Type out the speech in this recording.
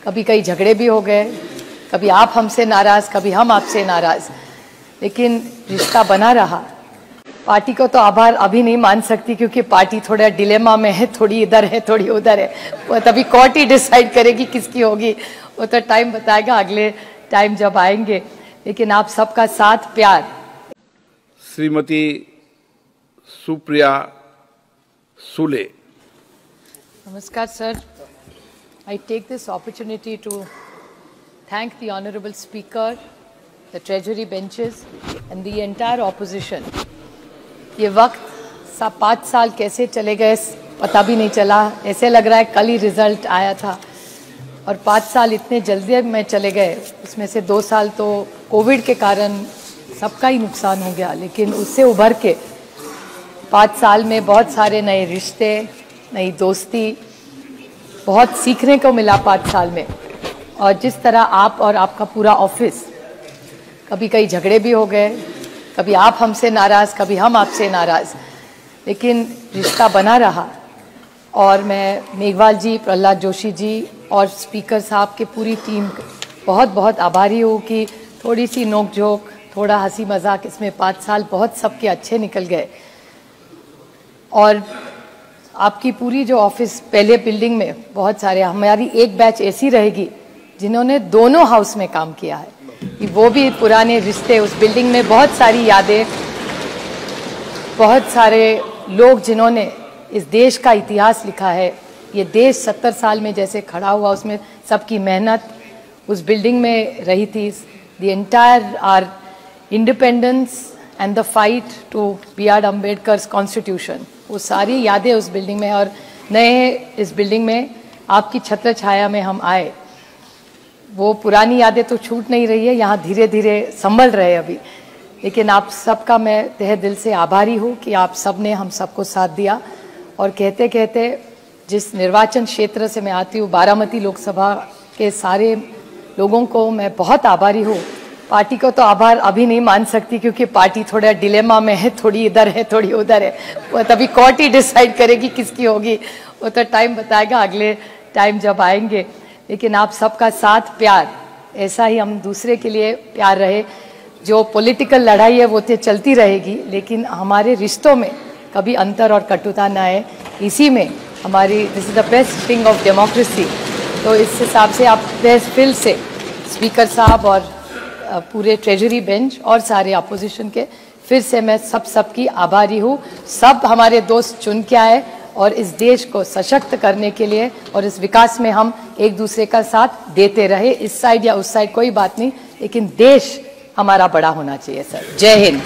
कभी कई झगड़े भी हो गए, कभी आप हमसे नाराज, कभी हम आपसे नाराज, लेकिन रिश्ता बना रहा। पार्टी को तो आभार अभी नहीं मान सकती क्योंकि पार्टी थोड़ा डिलेमा में है, थोड़ी इधर है थोड़ी उधर है। वो तभी कोर्ट ही डिसाइड करेगी किसकी होगी, वो तो टाइम बताएगा अगले टाइम जब आएंगे। लेकिन आप सबका साथ प्यार। Shrimati Supriya Sule. Namaskar, sir. I take this opportunity to thank the Honorable Speaker, the Treasury benches and the entire opposition. ये वक्त 5 साल कैसे चले गए पता भी नहीं चला, ऐसे लग रहा है कल ही रिजल्ट आया था। और 5 साल इतने जल्दी में चले गए, उसमें से 2 साल तो कोविड के कारण सबका ही नुकसान हो गया, लेकिन उससे उभर के 5 साल में बहुत सारे नए रिश्ते, नई दोस्ती, बहुत सीखने को मिला 5 साल में। और जिस तरह आप और आपका पूरा ऑफिस, कभी कई झगड़े भी हो गए, कभी आप हमसे नाराज़, कभी हम आपसे नाराज़, लेकिन रिश्ता बना रहा। और मैं मेघवाल जी, प्रहलाद जोशी जी और स्पीकर साहब के पूरी टीम बहुत बहुत आभारी हूँ कि थोड़ी सी नोक झोंक, थोड़ा हंसी मजाक, इसमें 5 साल बहुत सबके अच्छे निकल गए। और आपकी पूरी जो ऑफिस पहले बिल्डिंग में बहुत सारे, हमारी एक बैच ऐसी रहेगी जिन्होंने दोनों हाउस में काम किया है, कि वो भी पुराने रिश्ते, उस बिल्डिंग में बहुत सारी यादें, बहुत सारे लोग जिन्होंने इस देश का इतिहास लिखा है। ये देश 70 साल में जैसे खड़ा हुआ, उसमें सबकी मेहनत उस बिल्डिंग में रही थी। The entire our independence and the fight to B.R. Ambedkar's constitution, वो सारी यादें उस बिल्डिंग में। और नए इस बिल्डिंग में आपकी छत्र छाया में हम आए, वो पुरानी यादें तो छूट नहीं रही है, यहाँ धीरे धीरे संभल रहे अभी। लेकिन आप सबका मैं तहे दिल से आभारी हूँ कि आप सब ने हम सबको साथ दिया। और कहते कहते जिस निर्वाचन क्षेत्र से मैं आती हूँ, बारामती लोकसभा के सारे लोगों को मैं बहुत आभारी हूँ। पार्टी को तो आभार अभी नहीं मान सकती क्योंकि पार्टी थोड़ा डिलेमा में है, थोड़ी इधर है थोड़ी उधर है। वो तभी कोर्ट ही डिसाइड करेगी किसकी होगी, वो तो टाइम बताएगा अगले टाइम जब आएंगे। लेकिन आप सबका साथ प्यार, ऐसा ही हम दूसरे के लिए प्यार रहे। जो पॉलिटिकल लड़ाई है वो तो चलती रहेगी, लेकिन हमारे रिश्तों में कभी अंतर और कटुता ना आए, इसी में हमारी, this is the best thing of democracy. तो इस हिसाब से आप फिर से स्पीकर साहब और पूरे ट्रेजरी बेंच और सारे अपोजिशन के फिर से मैं सबकी आभारी हूँ। सब हमारे दोस्त चुन के आए और इस देश को सशक्त करने के लिए और इस विकास में हम एक दूसरे का साथ देते रहे। इस साइड या उस साइड कोई बात नहीं, लेकिन देश हमारा बड़ा होना चाहिए। सर, जय हिंद।